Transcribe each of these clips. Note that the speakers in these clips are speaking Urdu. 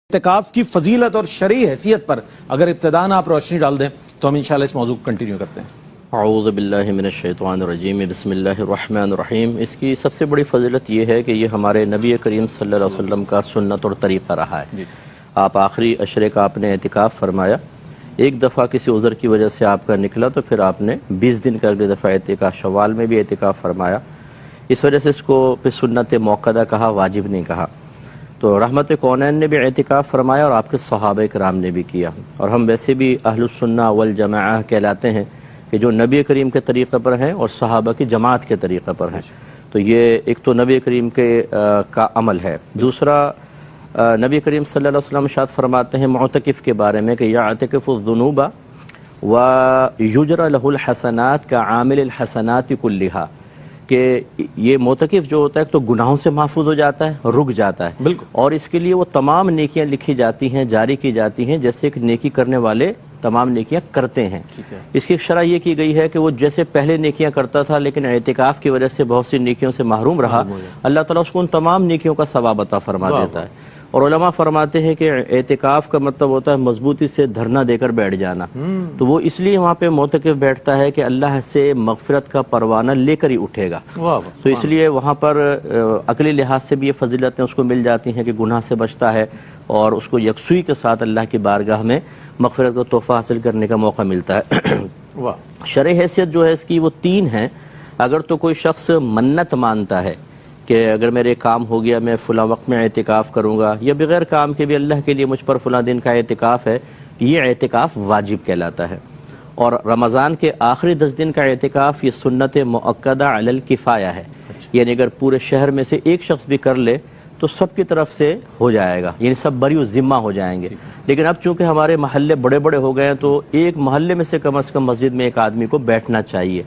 اعتکاف کی فضیلت اور شرعی حیثیت پر اگر ابتداً آپ روشنی ڈال دیں تو ہم انشاءاللہ اس موضوع کو کنٹینیو کرتے ہیں۔ اعوذ باللہ من الشیطان الرجیم، بسم اللہ الرحمن الرحیم۔ اس کی سب سے بڑی فضیلت یہ ہے کہ یہ ہمارے نبی کریم صلی اللہ علیہ وسلم کا سنت اور طریقہ رہا ہے۔ آپ آخری عشرے کا آپ نے اعتکاف فرمایا، ایک دفعہ کسی عذر کی وجہ سے آپ کا نکلا تو پھر آپ نے 20 دن کا اگلی دفعہ اعتکاف، شوال میں بھی اعتکاف فرمایا۔ اس وجہ سے اس کو پھر سنت موقدہ کہا، واجب نہیں کہا۔ تو رحمت کونین نے بھی اعتکاف فرمایا اور آپ کے صحابہ کرام نے بھی کیا، اور ہم ویسے بھی اہل السنہ والجماعہ کہلاتے ہیں کہ جو نبی کریم کے طریقے پر ہیں اور صحابہ کی جماعت کے طریقے پر ہیں۔ تو یہ ایک تو نبی کریم کے کا عمل ہے۔ دوسرا، نبی کریم صلی اللہ علیہ وسلم ارشاد فرماتے ہیں معتکف کے بارے میں کہ یعتکف الذنوب ویجر لہ الحسنات کعامل الحسنات کلھا، کہ یہ معتکف جو ہوتا ہے تو گناہوں سے محفوظ ہو جاتا ہے، رک جاتا ہے بالکل، اور اس کے لیے وہ تمام نیکیاں لکھی جاتی ہیں، جاری کی جاتی ہیں جیسے کہ نیکی کرنے والے تمام نیکیاں کرتے ہیں۔ اس کی شرح یہ کی گئی ہے کہ وہ جیسے پہلے نیکیاں کرتا تھا لیکن اعتکاف کی وجہ سے بہت سی نیکیوں سے محروم رہا، اللہ تعالیٰ اس کو ان تمام نیکیوں کا ثواب عطا فرما دیتا ہے۔ اور علماء فرماتے ہیں کہ اعتکاف کا مطلب ہوتا ہے مضبوطی سے دھرنا دے کر بیٹھ جانا، تو وہ اس لیے وہاں پہ معتکف بیٹھتا ہے کہ اللہ سے مغفرت کا پروانہ لے کر ہی اٹھے گا۔ تو اس لیے وہاں پر عقلی لحاظ سے بھی یہ فضیلتیں اس کو مل جاتی ہیں کہ گناہ سے بچتا ہے اور اس کو یکسوئی کے ساتھ اللہ کی بارگاہ میں مغفرت کا تحفہ حاصل کرنے کا موقع ملتا ہے۔ شرعی حیثیت جو ہے اس کی وہ 3 ہیں۔ اگر تو کوئی شخص منت مانتا ہے کہ اگر میرے کام ہو گیا میں فلاں وقت میں اعتکاف کروں گا، یا بغیر کام کے بھی اللہ کے لیے مجھ پر فلاں دن کا اعتکاف ہے، یہ اعتکاف واجب کہلاتا ہے۔ اور رمضان کے آخری 10 دن کا اعتکاف یہ سنت مؤکدہ علی الکفایہ ہے، یعنی اگر پورے شہر میں سے ایک شخص بھی کر لے تو سب کی طرف سے ہو جائے گا، یعنی سب بری و ذمہ ہو جائیں گے۔ لیکن اب چونکہ ہمارے محلے بڑے بڑے ہو گئے ہیں تو ایک محلے میں سے کم مسجد میں ایک آدمی کو بیٹھنا چاہیے،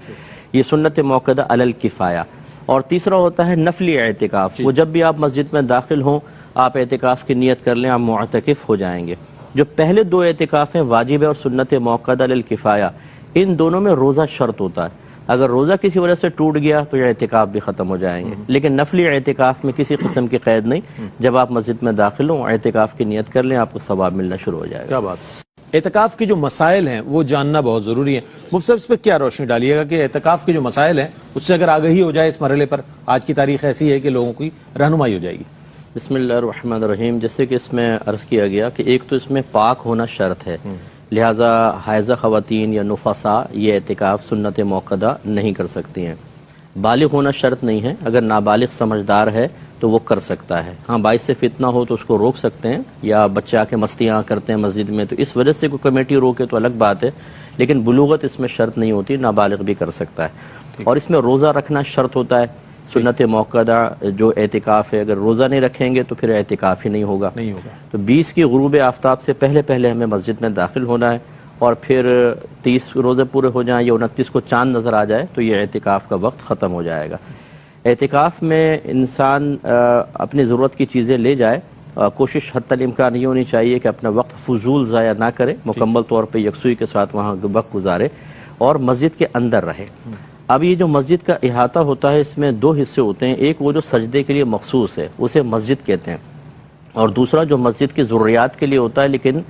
یہ سنت مؤکدہ علی الکفایہ۔ اور تیسرا ہوتا ہے نفلی اعتکاف، وہ جب بھی آپ مسجد میں داخل ہوں آپ اعتکاف کی نیت کر لیں، آپ معتکف ہو جائیں گے۔ جو پہلے 2 اعتکاف ہیں واجب ہے اور سنت مؤکدہ علی الکفایہ، ان دونوں میں روزہ شرط ہوتا ہے۔ اگر روزہ کسی وجہ سے ٹوٹ گیا تو یہ اعتکاف بھی ختم ہو جائیں گے، لیکن نفلی اعتکاف میں کسی قسم کی قید نہیں، جب آپ مسجد میں داخل ہوں اعتکاف کی نیت کر لیں آپ کو ثواب ملنا شروع ہو جائے گا۔ کیا بات۔ اعتکاف کے جو مسائل ہیں وہ جاننا بہت ضروری ہے، مفتی صاحب اس پہ کیا روشنی ڈالیے گا کہ اعتکاف کے جو مسائل ہیں اس سے اگر آگہی ہو جائے اس مرحلے پر، آج کی تاریخ ایسی ہے کہ لوگوں کی رہنمائی ہو جائے گی۔ بسم اللہ الرحمن الرحیم۔ جیسے کہ اس میں عرض کیا گیا کہ ایک تو اس میں پاک ہونا شرط ہے، لہٰذا حائضہ خواتین یا نفساء یہ اعتکاف سنت موقدہ نہیں کر سکتی ہیں۔ بالغ ہونا شرط نہیں ہے، اگر نابالغ سمجھدار ہے تو وہ کر سکتا ہے۔ ہاں باعث سے فتنہ ہو تو اس کو روک سکتے ہیں، یا بچے آ کے مستیاں کرتے ہیں مسجد میں تو اس وجہ سے کوئی کمیٹی روکے تو الگ بات ہے، لیکن بلوغت اس میں شرط نہیں ہوتی، نابالغ بھی کر سکتا ہے۔ اور اس میں روزہ رکھنا شرط ہوتا ہے، سنت موقدہ جو اعتکاف ہے اگر روزہ نہیں رکھیں گے تو پھر اعتکاف ہی نہیں ہوگا۔ تو 20 کی غروب آفتاب سے پہلے پہلے ہمیں مسجد میں داخل ہونا ہے، اور پھر 30 روزے پورے ہو جائیں یا 29 کو چاند نظر آ جائے تو یہ اعتکاف کا وقت ختم ہو جائے گا۔ اعتکاف میں انسان اپنی ضرورت کی چیزیں لے جائے، کوشش حتی الامکان یہ ہونی چاہیے کہ اپنا وقت فضول ضائع نہ کرے، مکمل طور پہ یکسوئی کے ساتھ وہاں وقت گزارے اور مسجد کے اندر رہے۔ اب یہ جو مسجد کا احاطہ ہوتا ہے اس میں 2 حصے ہوتے ہیں، ایک وہ جو سجدے کے لیے مخصوص ہے اسے مسجد کہتے ہیں، اور دوسرا جو مسجد کی ضروریات کے لیے ہوتا ہے لیکن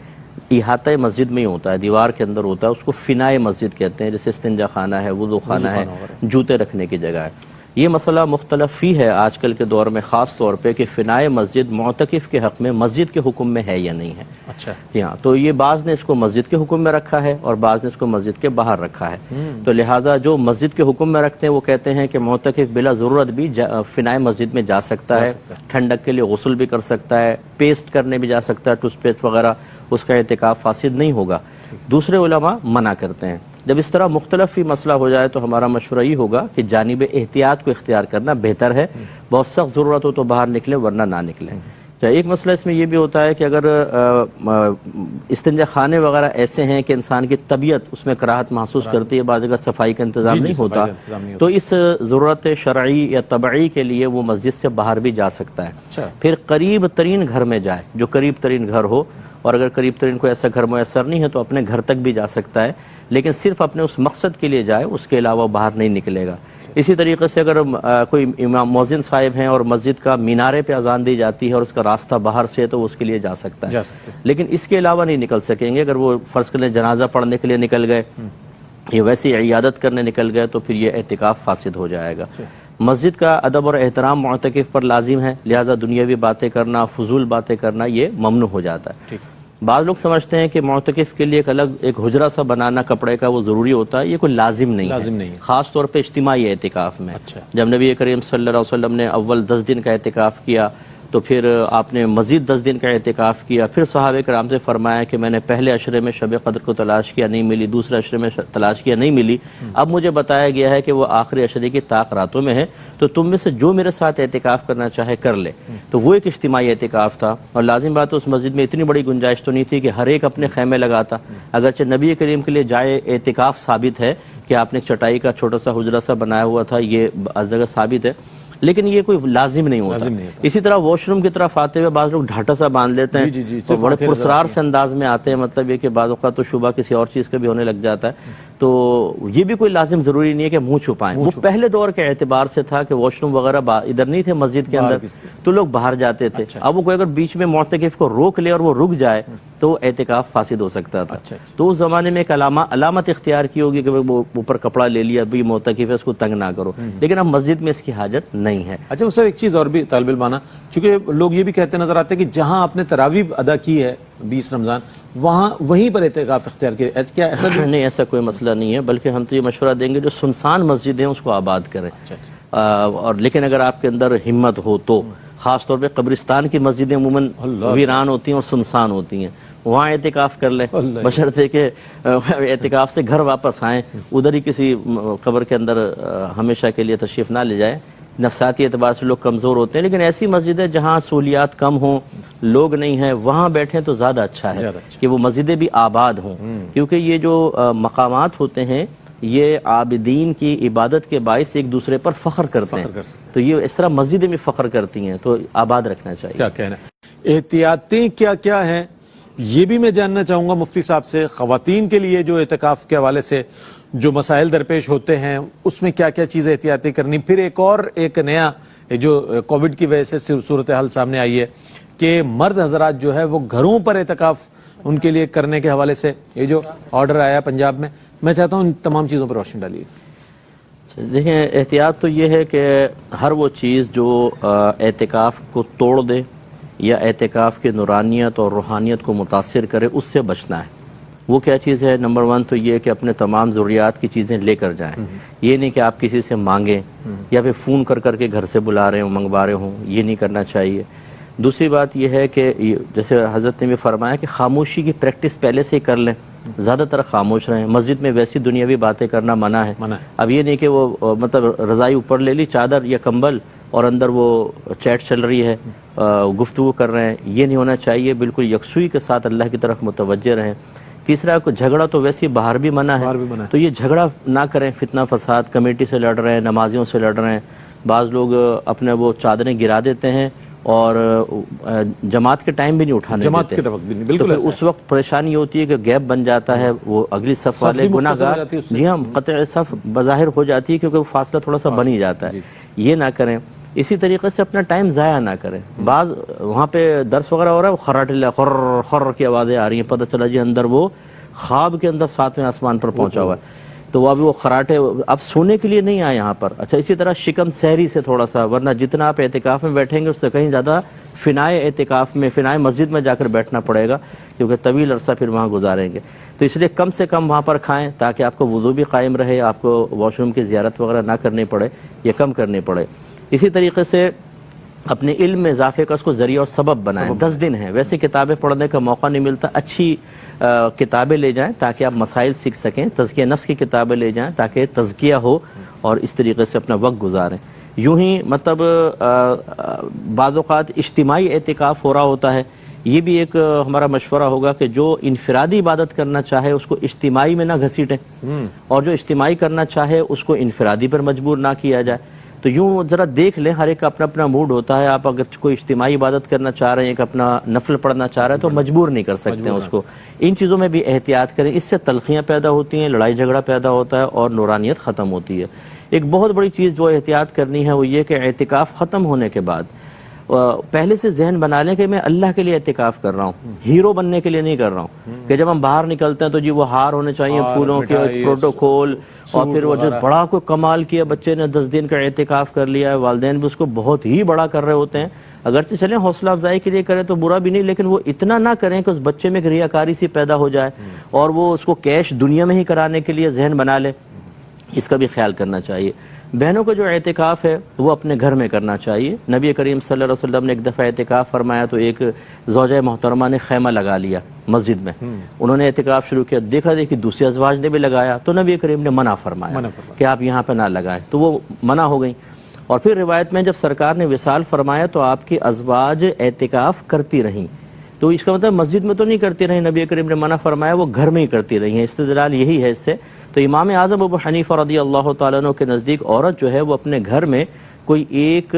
احاطہ مسجد میں ہی ہوتا ہے، دیوار کے اندر ہوتا ہے، اس کو فنائے مسجد کہتے ہیں، جیسے استنجا خانہ ہے، وضو خانہ ہے، جوتے رکھنے کی جگہ ہے۔ یہ مسئلہ مختلف ہی ہے آج کل کے دور میں، خاص طور پہ کہ فنائے مسجد معتکف کے حق میں مسجد کے حکم میں ہے یا نہیں ہے۔ اچھا جی ہاں، تو یہ بعض نے اس کو مسجد کے حکم میں رکھا ہے اور بعض نے اس کو مسجد کے باہر رکھا ہے، تو لہٰذا جو مسجد کے حکم میں رکھتے ہیں وہ کہتے ہیں کہ معتکف بلا ضرورت بھی فنائے مسجد میں جا سکتا ہے، ٹھنڈک کے لیے غسل بھی کر سکتا ہے، پیسٹ کرنے بھی جا سکتا ہے، ٹوتھ پیسٹ وغیرہ، اس کا اعتکاف فاسد نہیں ہوگا۔ دوسرے علماء منع کرتے ہیں۔ جب اس طرح مختلف ہی مسئلہ ہو جائے تو ہمارا مشورہ یہ ہوگا کہ جانب احتیاط کو اختیار کرنا بہتر ہے، بہت سخت ضرورت ہو تو باہر نکلیں ورنہ نہ نکلیں۔ ایک مسئلہ اس میں یہ بھی ہوتا ہے کہ اگر استنجا خانے وغیرہ ایسے ہیں کہ انسان کی طبیعت اس میں کراہت محسوس کرتی ہے، بعض جگہ صفائی کا انتظام نہیں ہوتا، تو اس ضرورت شرعی یا طبعی کے لیے وہ مسجد سے باہر بھی جا سکتا ہے۔ پھر قریب ترین گھر میں جائے، جو قریب ترین گھر ہو، اور اگر قریب ترین کوئی ایسا گھر میسر نہیں ہے تو اپنے گھر تک بھی جا سکتا ہے، لیکن صرف اپنے اس مقصد کے لیے جائے، اس کے علاوہ باہر نہیں نکلے گا۔ اسی طریقے سے اگر کوئی امام مؤذن صاحب ہیں اور مسجد کا مینارے پہ اذان دی جاتی ہے اور اس کا راستہ باہر سے ہے تو وہ اس کے لیے جا سکتا ہے، لیکن اس کے علاوہ نہیں نکل سکیں گے۔ اگر وہ فرض کریں جنازہ پڑھنے کے لیے نکل گئے یا ویسی عیادت کرنے نکل گئے تو پھر یہ اعتکاف فاسد ہو جائے گا۔ مسجد کا ادب اور احترام معتکف پر لازم ہے، لہذا دنیاوی باتیں کرنا، فضول باتیں کرنا یہ ممنوع ہو جاتا ہے۔ بعض لوگ سمجھتے ہیں کہ معتکف کے لیے ایک الگ ایک حجرہ سا بنانا کپڑے کا وہ ضروری ہوتا ہے، یہ کوئی لازم نہیں ہے، خاص طور پہ اجتماعی اعتکاف میں۔ جب نبی کریم صلی اللہ علیہ وسلم نے اول 10 دن کا اعتکاف کیا تو پھر آپ نے مزید 10 دن کا اعتکاف کیا، پھر صحابہ کرام سے فرمایا کہ میں نے پہلے عشرے میں شب قدر کو تلاش کیا نہیں ملی، دوسرے عشرے میں تلاش کیا نہیں ملی، اب مجھے بتایا گیا ہے کہ وہ آخری عشرے کی طاق راتوں میں ہے، تو تم میں سے جو میرے ساتھ اعتکاف کرنا چاہے کر لے۔ تو وہ ایک اجتماعی اعتکاف تھا، اور لازم بات ہے اس مسجد میں اتنی بڑی گنجائش تو نہیں تھی کہ ہر ایک اپنے خیمے لگاتا، اگرچہ نبی کریم کے لیے جائے اعتکاف ثابت ہے کہ آپ نے چٹائی کا چھوٹا سا حجرہ سا بنایا ہوا تھا، یہ از جگہ ثابت ہے، لیکن یہ کوئی لازم نہیں ہوتا۔ اسی طرح واش روم کی طرف آتے ہوئے بعض لوگ ڈھاٹا سا باندھ لیتے ہیں اور بڑے پرسرار سے انداز میں آتے ہیں، مطلب یہ کہ بعض اوقات تو شبہ کسی اور چیز کا بھی ہونے لگ جاتا ہے، تو یہ بھی کوئی لازم ضروری نہیں ہے کہ منہ چھپائیں۔ وہ پہلے دور کے اعتبار سے تھا کہ واش روم وغیرہ ادھر نہیں تھے مسجد کے اندر، تو لوگ باہر جاتے تھے۔ اب وہ کوئی اگر بیچ میں معتکف کو روک لے اور وہ رک جائے تو اعتکاف فاسد ہو سکتا تھا۔ تو اس زمانے میں ایک علامت اختیار کی ہوگی کہ وہ اوپر کپڑا لے لیا، بھی معتکف ہے اس کو تنگ نہ کرو، لیکن اب مسجد میں اس کی حاجت نہیں ہے۔ اچھا سر، ایک چیز اور بھی طالب علمانہ، چونکہ لوگ یہ بھی کہتے نظر آتے ہیں کہ جہاں آپ نے تراویح ادا کی ہے 20 رمضان وہیں پر اعتکاف اختیار کیا، کیا ایسا نہیں؟ ایسا کوئی مسئلہ نہیں ہے، بلکہ ہم تو یہ مشورہ دیں گے جو سنسان مسجد ہیں اس کو آباد کریں، اور لیکن اگر آپ کے اندر ہمت ہو تو خاص طور پہ قبرستان کی مسجدیں عموماً ویران ہوتی ہیں اور سنسان ہوتی ہیں، وہاں اعتکاف کر لیں، بشرطے کہ اعتکاف سے گھر واپس آئیں، ادھر ہی کسی قبر کے اندر ہمیشہ کے لیے تشریف نہ لے جائیں۔ نفسیاتی اعتبار سے لوگ کمزور ہوتے ہیں، لیکن ایسی مسجدیں جہاں سہولیات کم ہوں، لوگ نہیں ہیں، وہاں بیٹھیں تو زیادہ اچھا ہے کہ وہ مسجدیں بھی آباد ہوں، کیونکہ یہ جو مقامات ہوتے ہیں یہ عابدین کی عبادت کے باعث ایک دوسرے پر فخر کرتے ہیں، تو یہ اس طرح مسجدیں بھی فخر کرتی ہیں، تو آباد رکھنا چاہیے۔ کیا کہنا ہے، احتیاطیں کیا کیا ہیں یہ بھی میں جاننا چاہوں گا مفتی صاحب سے۔ خواتین کے لیے جو اعتکاف کے حوالے سے جو مسائل درپیش ہوتے ہیں اس میں کیا کیا چیزیں احتیاطی کرنی، پھر ایک نیا جو کووڈ کی وجہ سے صورتحال سامنے آئی ہے کہ مرد حضرات جو ہے وہ گھروں پر اعتکاف ان کے لیے کرنے کے حوالے سے یہ جو آرڈر آیا پنجاب میں چاہتا ہوں ان تمام چیزوں پر روشنی ڈالیے۔ دیکھیں، احتیاط تو یہ ہے کہ ہر وہ چیز جو اعتکاف کو توڑ دے یا اعتکاف کی نورانیت اور روحانیت کو متاثر کرے اس سے بچنا ہے۔ وہ کیا چیز ہے؟ نمبر 1 تو یہ کہ اپنے تمام ضروریات کی چیزیں لے کر جائیں، یہ نہیں کہ آپ کسی سے مانگیں یا پھر فون کر کے گھر سے بلا رہے ہوں منگوا رہے ہوں، یہ نہیں کرنا چاہیے۔ دوسری بات یہ ہے کہ جیسے حضرت نے بھی فرمایا کہ خاموشی کی پریکٹس پہلے سے ہی کر لیں، زیادہ تر خاموش رہیں، مسجد میں ویسی دنیاوی باتیں کرنا منع ہے۔ اب یہ نہیں کہ وہ مطلب رضائی اوپر لے لی چادر یا کمبل اور اندر وہ چیٹ چل رہی ہے، گفتگو کر رہے ہیں، یہ نہیں ہونا چاہیے، بالکل یکسوئی کے ساتھ اللہ کی طرف متوجہ رہیں۔ تیسرا جھگڑا تو ویسے باہر بھی منع ہے، تو یہ جھگڑا نہ کریں، فتنہ فساد، کمیٹی سے لڑ رہے ہیں، نمازیوں سے لڑ رہے ہیں، بعض لوگ اپنے وہ چادریں گرا دیتے ہیں اور جماعت کے ٹائم بھی نہیں اٹھانے دیتے، تو پھر اس وقت پریشانی ہوتی ہے کہ گیپ بن جاتا ہے، وہ اگلی صف والے گناہ گار، جی ہاں، قطع صف بظاہر ہو جاتی ہے کیونکہ وہ فاصلہ تھوڑا سا بن ہی جاتا ہے، یہ نہ کریں۔ اسی طریقے سے اپنا ٹائم ضائع نہ کریں، بعض وہاں پہ درس وغیرہ ہو رہا ہے، وہ خراٹے خر خر کی آوازیں آ رہی ہیں، پتہ چلا جی اندر وہ خواب کے اندر 7ویں آسمان پر پہنچا ہوا ہے، تو وہ ابھی وہ خراٹے اب سونے کے لیے نہیں آئے یہاں پر۔ اچھا، اسی طرح شکم سحری سے تھوڑا سا، ورنہ جتنا آپ اعتکاف میں بیٹھیں گے اس سے کہیں زیادہ فنائے اعتکاف میں، فنائے مسجد میں جا کر بیٹھنا پڑے گا، کیونکہ طویل عرصہ پھر وہاں گزاریں گے، تو اس لیے کم سے کم وہاں پر کھائیں تاکہ آپ کو وضو بھی قائم رہے، آپ کو واش روم کی زیارت وغیرہ نہ کرنی پڑے یا کم کرنی پڑے۔ اسی طریقے سے اپنے علم میں اضافے کا اس کو ذریعہ اور سبب بنائیں۔ 10 دن ہیں، ویسے کتابیں پڑھنے کا موقع نہیں ملتا، اچھی کتابیں لے جائیں تاکہ آپ مسائل سیکھ سکیں، تزکیہ نفس کی کتابیں لے جائیں تاکہ تزکیہ ہو اور اس طریقے سے اپنا وقت گزاریں۔ یوں ہی مطلب بعض اوقات اجتماعی اعتکاف ہو رہا ہوتا ہے، یہ بھی ایک ہمارا مشورہ ہوگا کہ جو انفرادی عبادت کرنا چاہے اس کو اجتماعی میں نہ گھسیٹیں، اور جو اجتماعی کرنا چاہے اس کو انفرادی پر مجبور نہ کیا جائے۔ تو یوں ذرا دیکھ لیں، ہر ایک کا اپنا اپنا موڈ ہوتا ہے، آپ اگر کوئی اجتماعی عبادت کرنا چاہ رہے ہیں، ایک اپنا نفل پڑھنا چاہ رہے ہیں تو مجبور نہیں کر سکتے ہیں اس کو۔ ان چیزوں میں بھی احتیاط کریں، اس سے تلخیاں پیدا ہوتی ہیں، لڑائی جھگڑا پیدا ہوتا ہے اور نورانیت ختم ہوتی ہے۔ ایک بہت بڑی چیز جو احتیاط کرنی ہے وہ یہ کہ اعتکاف ختم ہونے کے بعد پہلے سے ذہن بنا لیں کہ میں اللہ کے لیے اعتکاف کر رہا ہوں، ہیرو بننے کے لیے نہیں کر رہا ہوں کہ جب ہم باہر نکلتے ہیں تو جی وہ ہار ہونے چاہیے پھولوں کے، پروٹوکول، اور پھر وہ جو بڑا کوئی کمال کیا بچے نے 10 دن کا اعتکاف کر لیا ہے، والدین بھی اس کو بہت ہی بڑا کر رہے ہوتے ہیں، اگرچہ چلیں حوصلہ افزائی کے لیے کریں تو برا بھی نہیں، لیکن وہ اتنا نہ کریں کہ اس بچے میں ایک ریاکاری سی پیدا ہو جائے اور وہ اس کو کیش دنیا میں ہی کرانے کے لیے ذہن بنا لے، اس کا بھی خیال کرنا چاہیے۔ بہنوں کا جو اعتکاف ہے وہ اپنے گھر میں کرنا چاہیے۔ نبی کریم صلی اللہ علیہ وسلم نے ایک دفعہ اعتکاف فرمایا تو ایک زوجہ محترمہ نے خیمہ لگا لیا مسجد میں، انہوں نے اعتکاف شروع کیا، دیکھا دیکھی دوسری ازواج نے بھی لگایا تو نبی کریم نے منع فرمایا کہ آپ یہاں پہ نہ لگائیں، تو وہ منع ہو گئیں۔ اور پھر روایت میں جب سرکار نے وصال فرمایا تو آپ کی ازواج اعتکاف کرتی رہیں، تو اس کا مطلب مسجد میں تو نہیں کرتی رہیں، نبی کریم نے منع فرمایا وہ گھر میں ہی کرتی رہی ہیں، استدلال یہی ہے اس سے۔ تو امام اعظم ابو حنیفہ رضی اللہ تعالیٰ عنہ کے نزدیک عورت جو ہے وہ اپنے گھر میں کوئی ایک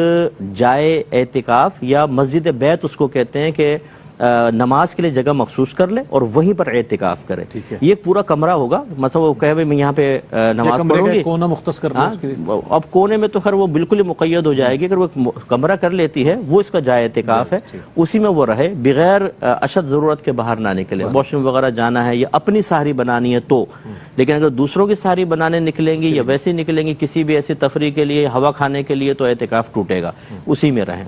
جائے اعتکاف یا مسجد بیت اس کو کہتے ہیں کہ نماز کے لیے جگہ مخصوص کر لے اور وہیں پر اعتکاف کرے، یہ پورا کمرہ ہوگا، مطلب وہ کہے میں یہاں پہ نماز پڑھوں گی، کونا مختص کرنا اس کے لیے، اب کونے میں تو خیر وہ بالکل ہی مقید ہو جائے گی، اگر وہ کمرہ کر لیتی ہے وہ اس کا جائے اعتکاف ہے، اسی میں وہ رہے بغیر اشد ضرورت کے باہر نہ نکلے، واش روم وغیرہ جانا ہے یا اپنی سحری بنانی ہے تو، لیکن اگر دوسروں کی سحری بنانے نکلیں گی یا ویسے نکلیں گی کسی بھی ایسی تفریح کے لیے، ہوا کھانے کے لیے، تو اعتکاف ٹوٹے گا، اسی میں رہیں۔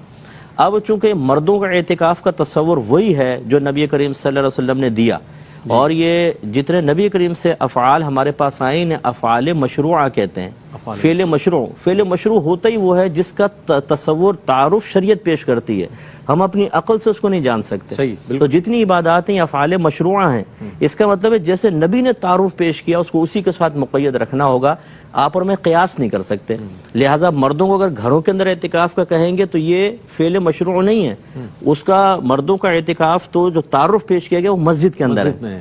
اب چونکہ مردوں کا اعتکاف کا تصور وہی ہے جو نبی کریم صلی اللہ علیہ وسلم نے دیا، اور یہ جتنے نبی کریم سے افعال ہمارے پاس آئے انہیں افعال مشروعہ کہتے ہیں، فعل مشروع، فعل مشروع ہوتا ہی وہ ہے جس کا تصور تعارف شریعت پیش کرتی ہے، ہم اپنی عقل سے اس کو نہیں جان سکتے، تو جتنی عبادات ہیں افعال مشروعہ ہیں، اس کا مطلب ہے جیسے نبی نے تعارف پیش کیا اس کو اسی کے ساتھ مقید رکھنا ہوگا، آپ اور میں قیاس نہیں کر سکتے، لہٰذا مردوں کو اگر گھروں کے اندر اعتکاف کا کہیں گے تو یہ فعل مشروع نہیں ہے، اس کا مردوں کا اعتکاف تو جو تعارف پیش کیا گیا وہ مسجد کے اندر ہے،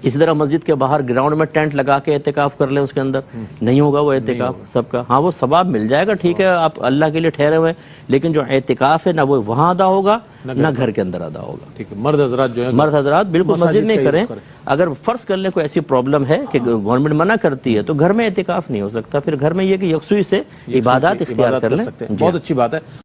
اسی طرح مسجد کے باہر گراؤنڈ میں ٹینٹ لگا کے اعتکاف کر لیں اس کے اندر نہیں ہوگا وہ اعتکاف سب کا، ہاں وہ ثواب مل جائے گا، ٹھیک ہے آپ اللہ کے لیے ٹھہرے ہوئے، لیکن جو اعتکاف ہے نہ وہ وہاں ادا ہوگا نہ گھر کے اندر ادا ہوگا۔ ٹھیک ہے، مرد حضرات جو ہے مرد حضرات بالکل مسجد میں کریں، اگر فرض کر لیں کوئی ایسی پرابلم ہے کہ گورنمنٹ منع کرتی ہے تو گھر میں اعتکاف نہیں ہو سکتا، پھر گھر میں یہ کہ یکسوئی سے عبادات اختیار کر لیں۔ بہت اچھی بات ہے۔